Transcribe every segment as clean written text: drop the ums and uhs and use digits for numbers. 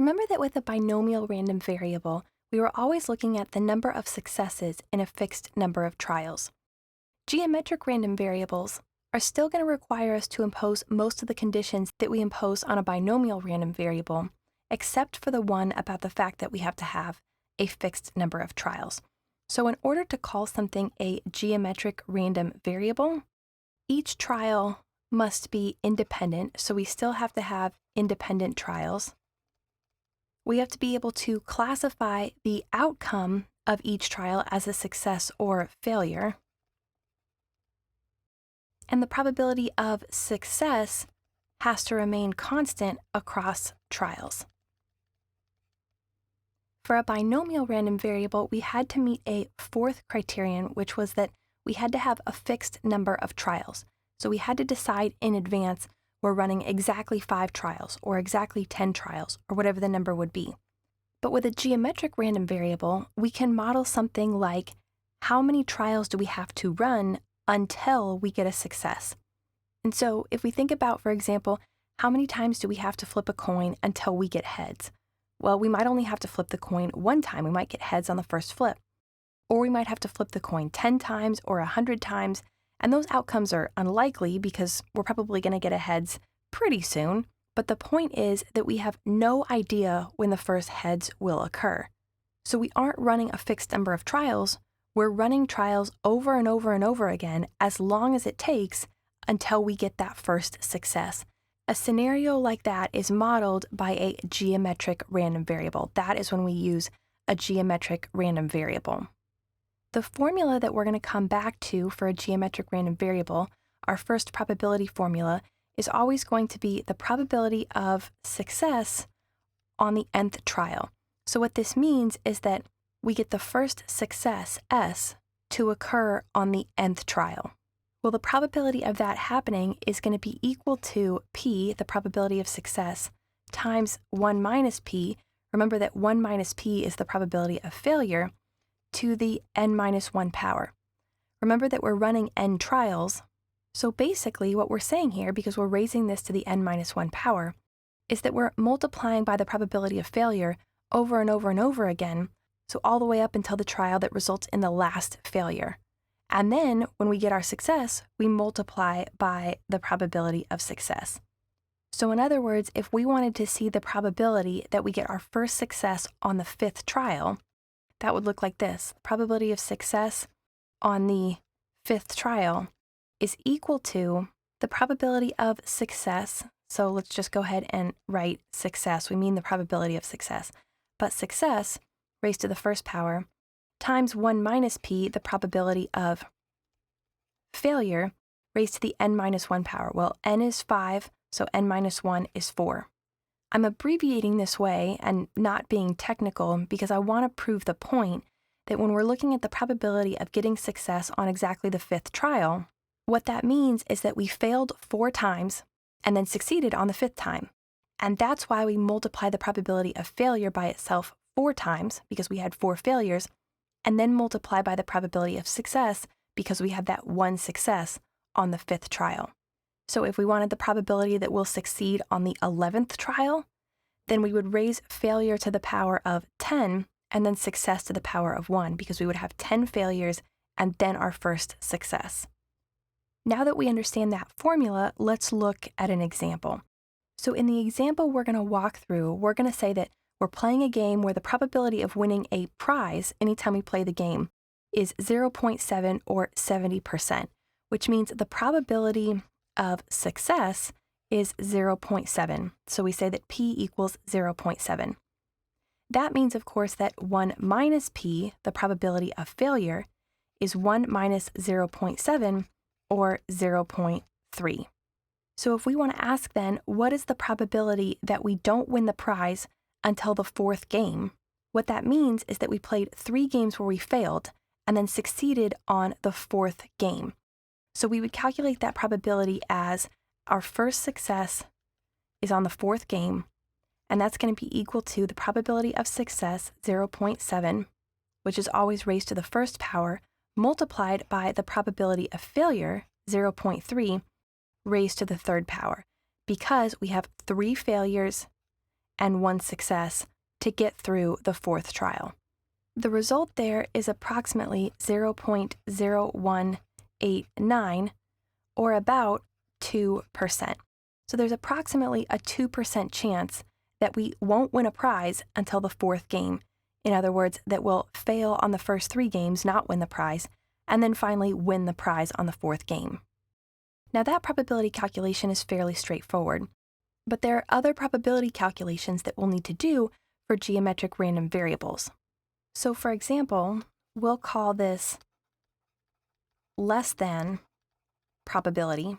Remember that with a binomial random variable, we were always looking at the number of successes in a fixed number of trials. Geometric random variables are still going to require us to impose most of the conditions that we impose on a binomial random variable, except for the one about the fact that we have to have a fixed number of trials. So in order to call something a geometric random variable, each trial must be independent, so we still have to have independent trials. We have to be able to classify the outcome of each trial as a success or failure. And the probability of success has to remain constant across trials. For a binomial random variable, we had to meet a fourth criterion, which was that we had to have a fixed number of trials. So we had to decide in advance we're running exactly 5 trials or exactly 10 trials or whatever the number would be. But with a geometric random variable, we can model something like how many trials do we have to run until we get a success. And so if we think about, for example, how many times do we have to flip a coin until we get heads? Well, we might only have to flip the coin one time. We might get heads on the first flip. Or we might have to flip the coin 10 times or 100 times. And those outcomes are unlikely because we're probably going to get a heads pretty soon. But the point is that we have no idea when the first heads will occur. So we aren't running a fixed number of trials. We're running trials over and over and over again as long as it takes until we get that first success. A scenario like that is modeled by a geometric random variable. That is when we use a geometric random variable. The formula that we're going to come back to for a geometric random variable, our first probability formula, is always going to be the probability of success on the nth trial. So what this means is that we get the first success, S, to occur on the nth trial. Well, the probability of that happening is going to be equal to P, the probability of success, times 1 minus P. Remember that 1 minus P is the probability of failure, to the n minus 1 power. Remember that we're running n trials. So basically what we're saying here, because we're raising this to the n minus 1 power, is that we're multiplying by the probability of failure over and over and over again, so all the way up until the trial that results in the last failure. And then when we get our success, we multiply by the probability of success. So in other words, if we wanted to see the probability that we get our first success on the 5th trial, that would look like this. The probability of success on the 5th trial is equal to the probability of success. So let's just go ahead and write success. We mean the probability of success. But success raised to the first power times 1 minus P, the probability of failure, raised to the n minus 1 power. Well, n is 5, so n minus 1 is 4. I'm abbreviating this way and not being technical because I want to prove the point that when we're looking at the probability of getting success on exactly the 5th trial, what that means is that we failed 4 times and then succeeded on the 5th time. And that's why we multiply the probability of failure by itself 4 times, because we had 4 failures, and then multiply by the probability of success because we had that 1 success on the 5th trial. So if we wanted the probability that we'll succeed on the 11th trial, then we would raise failure to the power of 10 and then success to the power of 1, because we would have 10 failures and then our first success. Now that we understand that formula, let's look at an example. So in the example we're going to walk through, we're going to say that we're playing a game where the probability of winning a prize anytime we play the game is 0.7 or 70%, which means the probability of success is 0.7. So we say that P equals 0.7. That means, of course, that 1 minus P, the probability of failure, is 1 minus 0.7 or 0.3. So if we want to ask then, what is the probability that we don't win the prize until the 4th game? What that means is that we played 3 games where we failed and then succeeded on the 4th game. So we would calculate that probability as our first success is on the 4th game, and that's going to be equal to the probability of success, 0.7, which is always raised to the first power, multiplied by the probability of failure, 0.3, raised to the 3rd power, because we have 3 failures and 1 success to get through the 4th trial. The result there is approximately 0.0189, or about 2%. So there's approximately a 2% chance that we won't win a prize until the 4th game. In other words, that we'll fail on the first 3 games, not win the prize, and then finally win the prize on the 4th game. Now that probability calculation is fairly straightforward, but there are other probability calculations that we'll need to do for geometric random variables. So for example, we'll call this less than probability.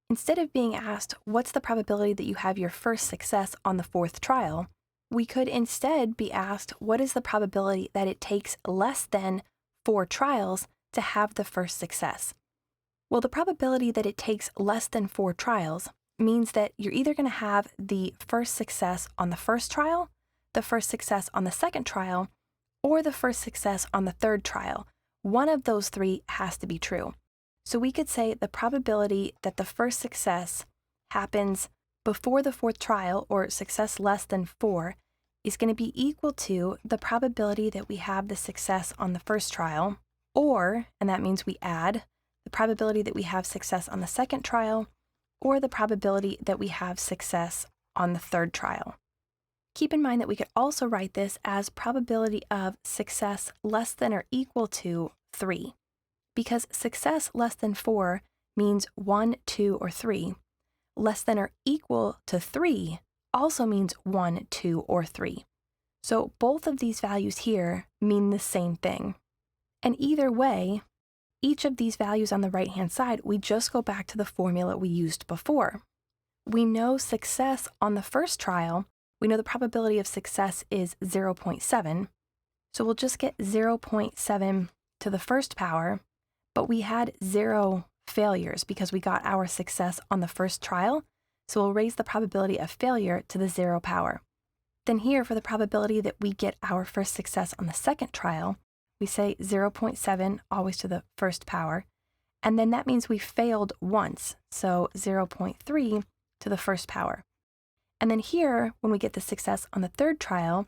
Instead of being asked, what's the probability that you have your first success on the 4th trial, we could instead be asked, what is the probability that it takes less than 4 trials to have the first success? Well, the probability that it takes less than 4 trials means that you're either going to have the first success on the first trial, the first success on the second trial, or the first success on the 3rd trial. One of those 3 has to be true. So we could say the probability that the first success happens before the 4th trial, or success less than 4, is going to be equal to the probability that we have the success on the first trial, or, and that means we add, the probability that we have success on the 2nd trial, or the probability that we have success on the 3rd trial. Keep in mind that we could also write this as probability of success less than or equal to 3. Because success less than 4 means 1, 2, or 3. Less than or equal to 3 also means 1, 2, or 3. So both of these values here mean the same thing. And either way, each of these values on the right-hand side, we just go back to the formula we used before. We know success on the first trial, we know the probability of success is 0.7, so we'll just get 0.7 to the first power, but we had 0 failures because we got our success on the first trial, so we'll raise the probability of failure to the 0 power. Then here, for the probability that we get our first success on the second trial, we say 0.7 always to the first power, and then that means we failed once, so 0.3 to the first power. And then here, when we get the success on the 3rd trial,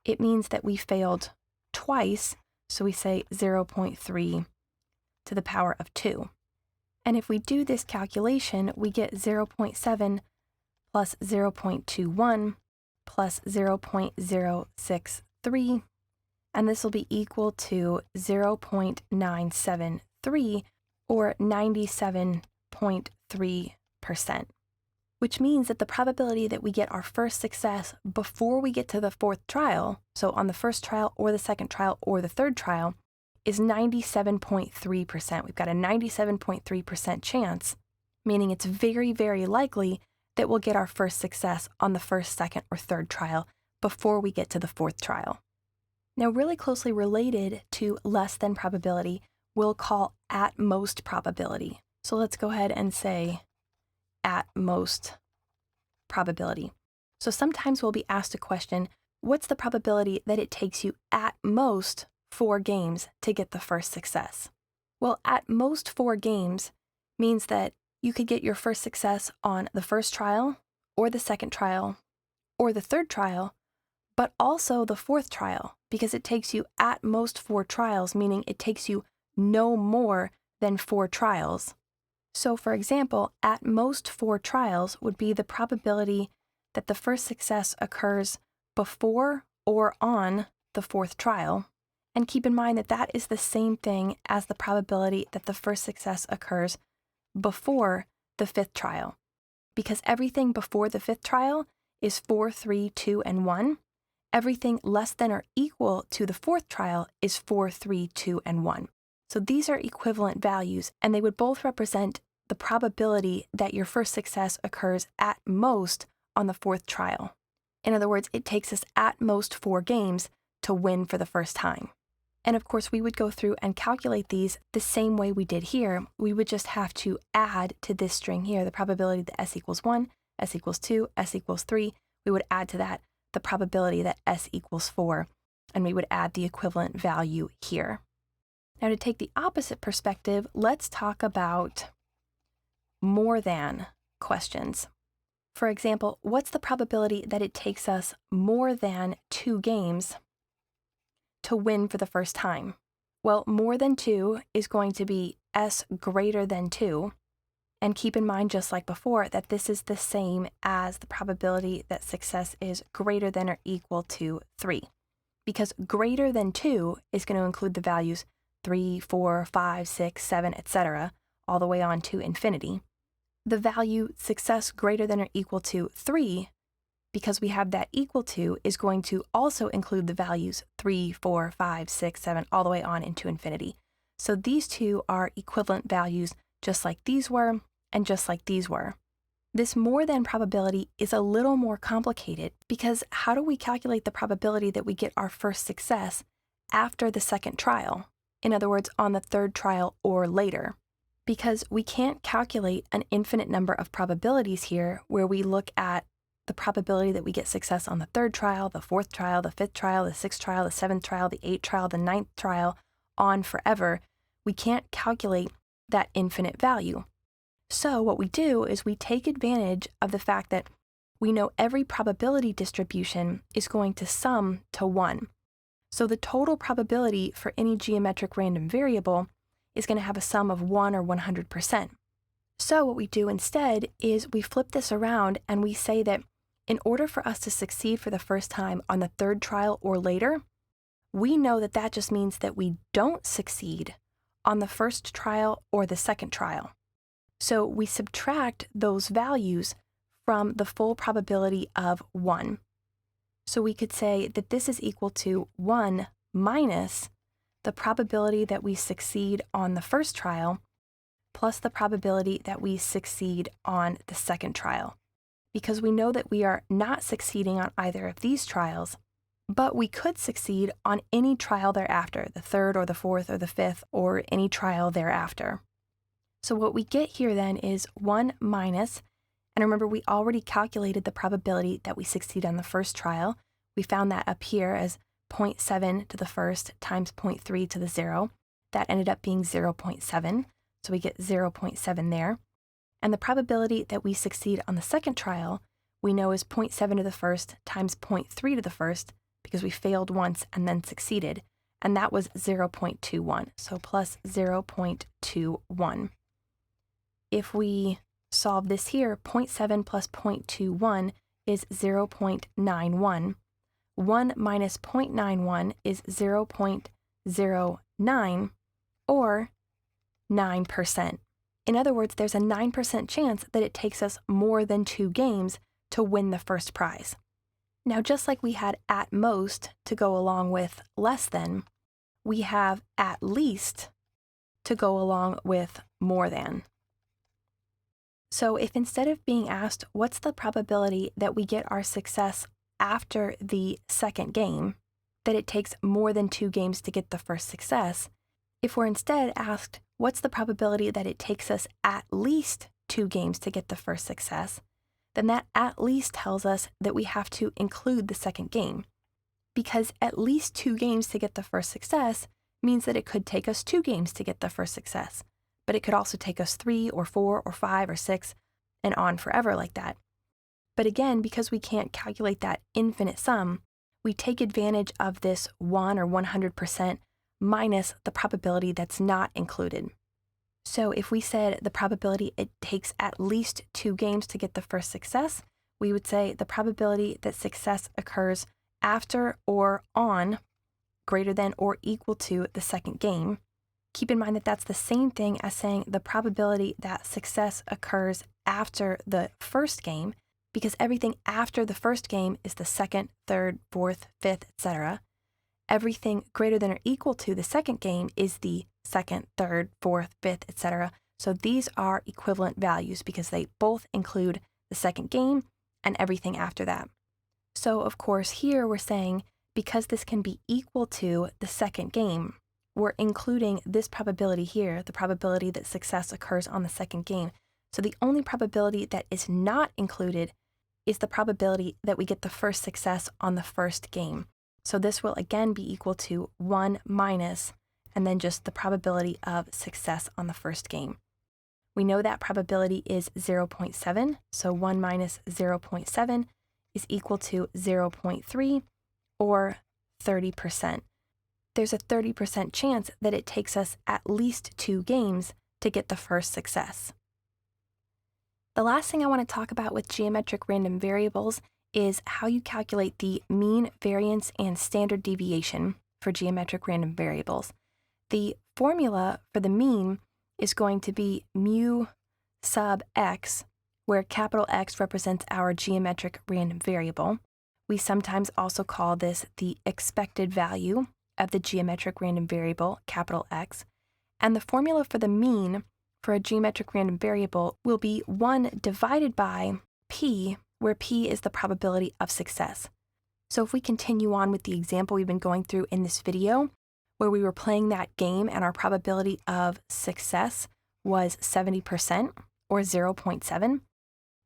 it means that we failed twice, so we say 0.3 to the power of 2. And if we do this calculation, we get 0.7 plus 0.21 plus 0.063, and this will be equal to 0.973, or 97.3%, which means that the probability that we get our first success before we get to the 4th trial, so on the first trial or the second trial or the 3rd trial, is 97.3%. We've got a 97.3% chance, meaning it's very, very likely that we'll get our first success on the first, second, or 3rd trial before we get to the 4th trial. Now, really closely related to less than probability, we'll call at most probability. So let's go ahead and say at most probability. So sometimes we'll be asked a question, what's the probability that it takes you at most 4 games to get the first success? Well, at most 4 games means that you could get your first success on the first trial, or the second trial, or the 3rd trial, but also the 4th trial, because it takes you at most 4 trials, meaning it takes you no more than 4 trials. So for example, at most 4 trials would be the probability that the first success occurs before or on the 4th trial. And keep in mind that that is the same thing as the probability that the first success occurs before the 5th trial, because everything before the 5th trial is 4, 3, 2, and 1. Everything less than or equal to the 4th trial is 4, 3, 2, and 1. So these are equivalent values, and they would both represent the probability that your first success occurs at most on the 4th trial. In other words, it takes us at most 4 games to win for the first time. And of course, we would go through and calculate these the same way we did here. We would just have to add to this string here the probability that s equals 1, s equals 2, s equals 3. We would add to that the probability that s equals 4, and we would add the equivalent value here. Now, to take the opposite perspective, let's talk about more than questions. For example, what's the probability that it takes us more than 2 games to win for the first time? Well, more than 2 is going to be S greater than 2. And keep in mind, just like before, that this is the same as the probability that success is greater than or equal to 3. Because greater than 2 is going to include the values 3, 4, 5, 6, 7, etc., all the way on to infinity. The value success greater than or equal to 3, because we have that equal to, is going to also include the values 3, 4, 5, 6, 7, all the way on into infinity. So these two are equivalent values, just like these were, and just like these were. This more than probability is a little more complicated because how do we calculate the probability that we get our first success after the second trial? In other words, on the third trial or later. Because we can't calculate an infinite number of probabilities here where we look at the probability that we get success on the third trial, the fourth trial, the fifth trial, the sixth trial, the seventh trial, the eighth trial, the ninth trial, on forever. We can't calculate that infinite value. So what we do is we take advantage of the fact that we know every probability distribution is going to sum to 1. So the total probability for any geometric random variable is going to have a sum of 1 or 100%. So what we do instead is we flip this around and we say that in order for us to succeed for the first time on the third trial or later, we know that that just means that we don't succeed on the first trial or the second trial. So we subtract those values from the full probability of 1. So we could say that this is equal to 1 minus the probability that we succeed on the first trial plus the probability that we succeed on the second trial. Because we know that we are not succeeding on either of these trials, but we could succeed on any trial thereafter, the third or the fourth or the fifth or any trial thereafter. So what we get here then is 1 minus, and remember we already calculated the probability that we succeed on the first trial. We found that up here as 0.7 to the first times 0.3 to the 0. That ended up being 0.7, so we get 0.7 there. And the probability that we succeed on the second trial, we know is 0.7 to the first times 0.3 to the first, because we failed once and then succeeded, and that was 0.21, so plus 0.21. If we solve this here, 0.7 plus 0.21 is 0.91. 1 minus 0.91 is 0.09, or 9%. In other words, there's a 9% chance that it takes us more than 2 games to win the first prize. Now, just like we had at most to go along with less than, we have at least to go along with more than. So if instead of being asked what's the probability that we get our success after the second game, that it takes more than 2 games to get the first success, if we're instead asked what's the probability that it takes us at least 2 games to get the first success, then that at least tells us that we have to include the second game. Because at least 2 games to get the first success means that it could take us 2 games to get the first success. But it could also take us 3 or 4 or 5 or 6 and on forever like that. But again, because we can't calculate that infinite sum, we take advantage of this 1 or 100% minus the probability that's not included. So if we said the probability it takes at least 2 games to get the first success, we would say the probability that success occurs after or on greater than or equal to the second game. Keep in mind that that's the same thing as saying the probability that success occurs after the first game, because everything after the first game is the second, third, fourth, fifth, etc. Everything greater than or equal to the second game is the second, third, fourth, fifth, etc. So these are equivalent values because they both include the second game and everything after that. So of course here we're saying because this can be equal to the second game, we're including this probability here, the probability that success occurs on the second game. So the only probability that is not included is the probability that we get the first success on the first game. So this will again be equal to 1 minus, and then just the probability of success on the first game. We know that probability is 0.7, so 1 minus 0.7 is equal to 0.3, or 30%. There's a 30% chance that it takes us at least 2 games to get the first success. The last thing I want to talk about with geometric random variables is how you calculate the mean, variance, and standard deviation for geometric random variables. The formula for the mean is going to be mu sub x, where capital X represents our geometric random variable. We sometimes also call this the expected value of the geometric random variable, capital X. And the formula for the mean for a geometric random variable will be 1 divided by p, where p is the probability of success. So if we continue on with the example we've been going through in this video, where we were playing that game and our probability of success was 70%, or 0.7,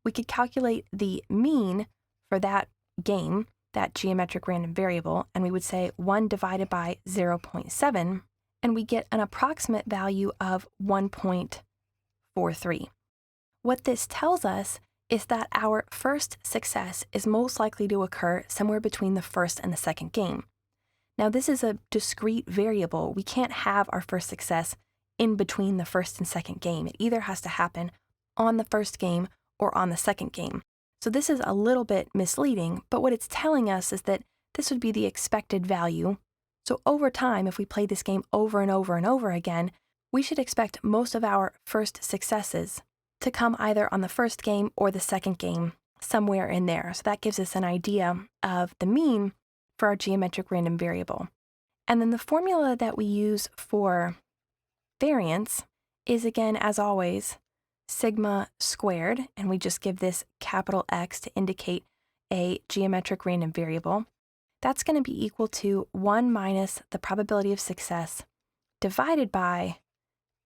we could calculate the mean for that game, that geometric random variable, and we would say 1 divided by 0.7, and we get an approximate value of 1.43. What this tells us is that our first success is most likely to occur somewhere between the first and the second game. Now, this is a discrete variable. We can't have our first success in between the first and second game. It either has to happen on the first game or on the second game. So this is a little bit misleading, but what it's telling us is that this would be the expected value. So over time, if we play this game over and over and over again, we should expect most of our first successes to come either on the first game or the second game, somewhere in there. So that gives us an idea of the mean for our geometric random variable. And then the formula that we use for variance is, again, as always, sigma squared, and we just give this capital X to indicate a geometric random variable. That's going to be equal to 1 minus the probability of success divided by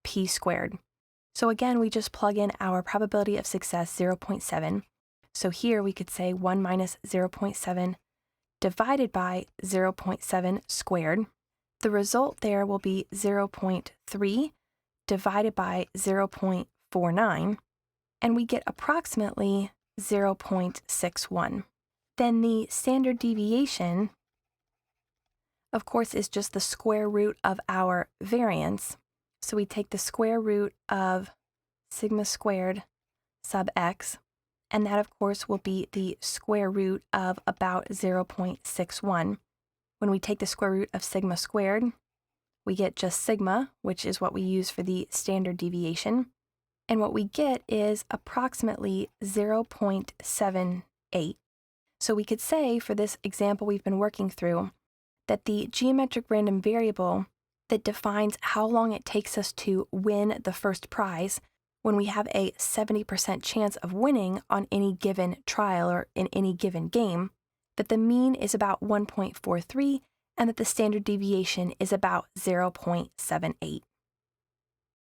p squared. So again, we just plug in our probability of success, 0.7. So here we could say 1 minus 0.7 divided by 0.7 squared. The result there will be 0.3 divided by 0.49, and we get approximately 0.61. Then the standard deviation, of course, is just the square root of our variance. So we take the square root of sigma squared sub x, and that, of course, will be the square root of about 0.61. When we take the square root of sigma squared, we get just sigma, which is what we use for the standard deviation. And what we get is approximately 0.78. So we could say, for this example we've been working through, that the geometric random variable that defines how long it takes us to win the first prize, when we have a 70% chance of winning on any given trial or in any given game, that the mean is about 1.43 and that the standard deviation is about 0.78.